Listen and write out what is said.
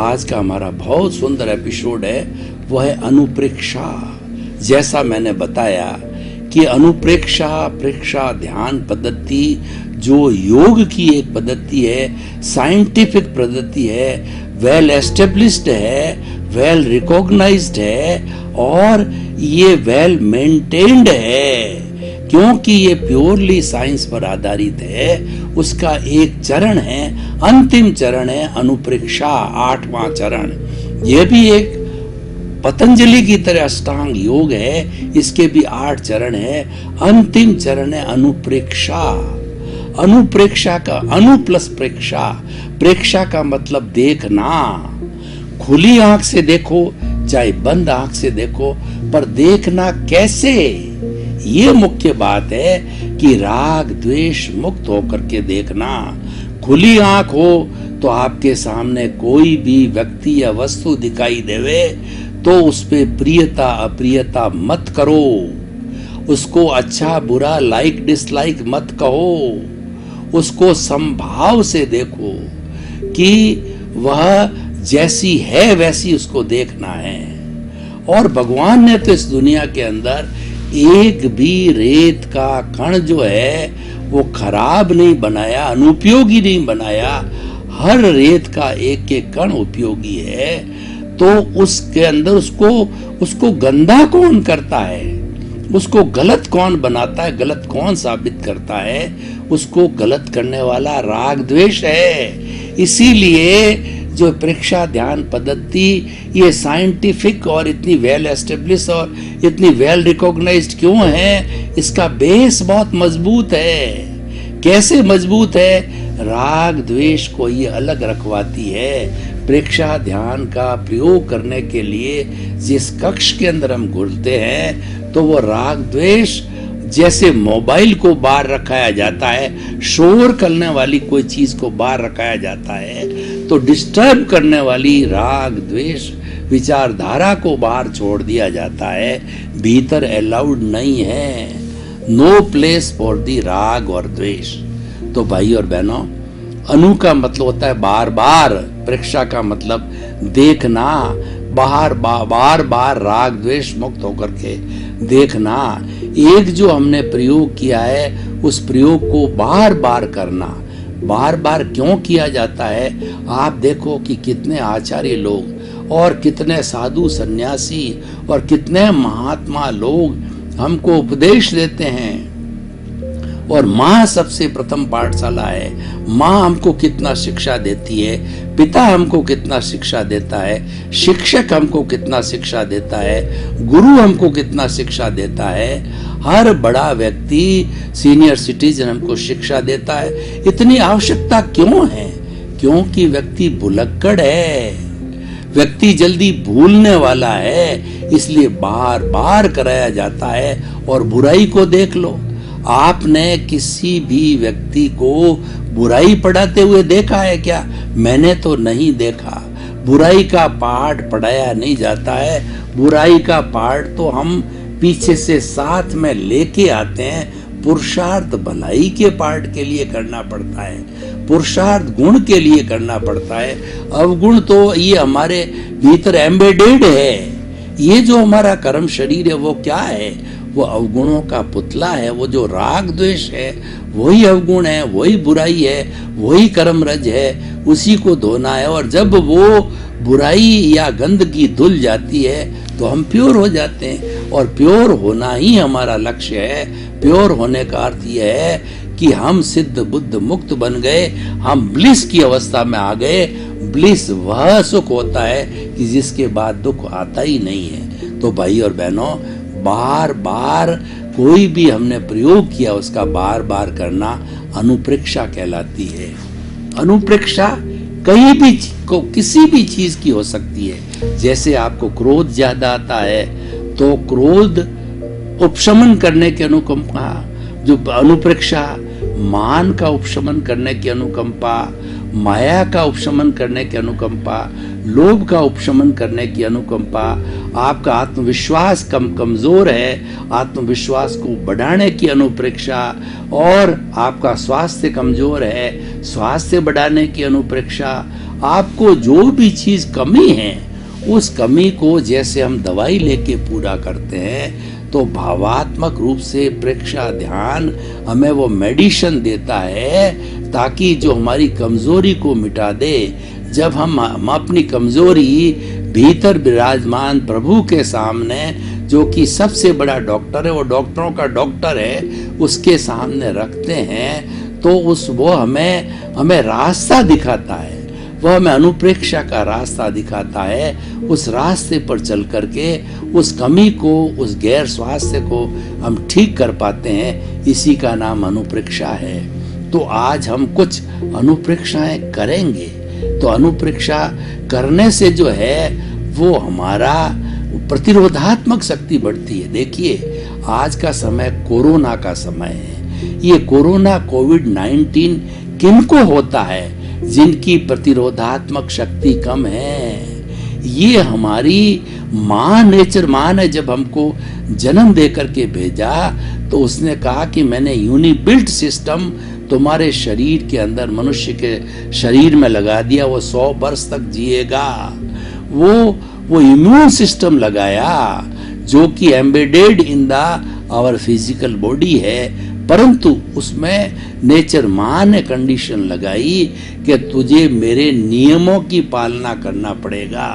आज का हमारा बहुत सुंदर एपिसोड है, वो है अनुप्रेक्षा। जैसा मैंने बताया कि अनुप्रेक्षा प्रेक्षा ध्यान पद्धति जो योग की एक पद्धति है, साइंटिफिक पद्धति है, वेल एस्टेब्लिश्ड है, वेल रिकॉग्नाइज्ड है और ये वेल मेंटेन्ड है, क्योंकि ये प्योरली साइंस पर आधारित है। उसका एक चरण है, अंतिम चरण है अनुप्रेक्षा, 8वां चरण। यह भी एक पतंजलि की तरह अष्टांग योग है, इसके भी 8 चरण है। अंतिम चरण है अनुप्रेक्षा। अनुप्रेक्षा का अनु प्लस प्रेक्षा, प्रेक्षा का मतलब देखना। खुली आंख से देखो चाहे बंद आंख से देखो, पर देखना कैसे, ये मुख्य बात है कि राग द्वेष मुक्त होकर के देखना। खुली आंख हो तो आपके सामने कोई भी व्यक्ति या वस्तु दिखाई देवे तो उस पे प्रियता अप्रियता मत करो, उसको अच्छा बुरा लाइक डिसलाइक मत कहो, उसको संभाव से देखो कि वह जैसी है वैसी उसको देखना है। और भगवान ने तो इस दुनिया के अंदर एक भी रेत का कण जो है वो खराब नहीं बनाया, अनुपयोगी नहीं बनाया। हर रेत का एक एक कण उपयोगी है। तो उसके अंदर उसको गंदा कौन करता है, उसको गलत कौन बनाता है, गलत कौन साबित करता है, उसको गलत करने वाला राग द्वेष है। इसीलिए जो प्रेक्षा ध्यान पद्धति ये साइंटिफिक और इतनी वेल एस्टेब्लिश और इतनी वेल रिकॉग्नाइज्ड क्यों है, इसका बेस बहुत मजबूत है। कैसे मजबूत है? राग द्वेष को ये अलग रखवाती है। प्रेक्षा ध्यान का प्रयोग करने के लिए जिस कक्ष के अंदर हम घुसते हैं तो वो राग द्वेष, जैसे मोबाइल को बाहर रखाया जाता है, शोर करने वाली कोई चीज को बाहर रखाया जाता है, तो डिस्टर्ब करने वाली राग द्वेष विचारधारा को बाहर छोड़ दिया जाता है। भीतर अलाउड नहीं है, नो प्लेस फॉर दी राग और द्वेष। तो भाई और बहनों, अनु का मतलब होता है बार बार, प्रेक्षा का मतलब देखना, बार बार राग द्वेष मुक्त होकर के देखना। एक जो हमने प्रयोग किया है उस प्रयोग को बार बार करना। बार बार क्यों किया जाता है? आप देखो कि कितने आचार्य लोग और कितने साधु सन्यासी और कितने महात्मा लोग हमको उपदेश देते हैं। और माँ सबसे प्रथम पाठशाला है। माँ हमको कितना शिक्षा देती है, पिता हमको कितना शिक्षा देता है, शिक्षक हमको कितना शिक्षा देता है, गुरु हमको कितना शिक्षा देता है, हर बड़ा व्यक्ति सीनियर सिटीजन हमको शिक्षा देता है। इतनी आवश्यकता क्यों है? क्योंकि व्यक्ति भुलक्कड़ है, व्यक्ति जल्दी भूलने वाला है, इसलिए बार बार कराया जाता है। और बुराई को देख लो, आपने किसी भी व्यक्ति को बुराई पढ़ाते हुए देखा है क्या? मैंने तो नहीं देखा। बुराई का पाठ पढ़ाया नहीं जाता है। बुराई का पाठ तो हम पीछे से साथ में लेके आते हैं। पुरुषार्थ भलाई के पाठ के लिए करना पड़ता है, पुरुषार्थ गुण के लिए करना पड़ता है। अवगुण तो ये हमारे भीतर एम्बेडेड है। ये जो हमारा कर्म शरीर है वो क्या है? वो अवगुणों का पुतला है। वो जो राग द्वेष है वही अवगुण है, वही बुराई है, वही कर्म रज है, उसी को धोना है। और जब वो बुराई या गंदगी धुल जाती है तो हम प्योर हो जाते हैं। और प्योर होना ही हमारा लक्ष्य है। प्योर होने का अर्थ यह है कि हम सिद्ध बुद्ध मुक्त बन गए, हम ब्लिस की अवस्था में आ गए। ब्लिस वह सुख होता है कि जिसके बाद दुख आता ही नहीं है। तो भाई और बहनों, बार बार कोई भी हमने प्रयोग किया उसका बार बार करना अनुप्रेक्षा कहलाती है। अनुप्रेक्षा कहीं भी किसी भी चीज की हो सकती है। जैसे आपको क्रोध ज्यादा आता है तो क्रोध उपशमन करने की अनुकंपा, जो अनुप्रेक्षा, मान का उपशमन करने की अनुकंपा, माया का उपशमन करने की अनुकंपा, लोभ का उपशमन करने की अनुकंपा, आपका आत्मविश्वास कमजोर है, आत्मविश्वास को बढ़ाने की अनुप्रेक्षा, और आपका स्वास्थ्य कमजोर है, स्वास्थ्य बढ़ाने की अनुप्रेक्षा, आपको जो भी चीज कमी है उस कमी को जैसे हम दवाई लेके पूरा करते हैं, तो भावात्मक रूप से प्रेक्षा ध्यान हमें वो मेडिसिन देता है ताकि जो हमारी कमजोरी को मिटा दे। जब हम अपनी कमजोरी भीतर विराजमान प्रभु के सामने, जो कि सबसे बड़ा डॉक्टर है, वो डॉक्टरों का डॉक्टर है, उसके सामने रखते हैं, तो वो हमें रास्ता दिखाता है, वह हमें अनुप्रेक्षा का रास्ता दिखाता है। उस रास्ते पर चल करके उस कमी को, उस गैर स्वास्थ्य को हम ठीक कर पाते हैं। इसी का नाम अनुप्रेक्षा है। तो आज हम कुछ अनुप्रेक्षाएं करेंगे। तो अनुप्रेक्षा करने से जो है वो हमारा प्रतिरोधात्मक शक्ति बढ़ती है। देखिए, आज का समय कोरोना का समय है। ये कोरोना कोविड-19 किनको होता है? जिनकी प्रतिरोधात्मक शक्ति कम है। ये हमारी माँ ने जब हमको जन्म दे करके भेजा, तो उसने कहा कि मैंने यूनिबिल्ट सिस्टम तुम्हारे शरीर के अंदर, मनुष्य के शरीर में लगा दिया। वो 100 वर्ष तक जिएगा। वो इम्यून सिस्टम लगाया जो कि embedded in the our physical body है, परंतु उसमें नेचर माँ ने कंडीशन लगाई कि तुझे मेरे नियमों की पालना करना पड़ेगा।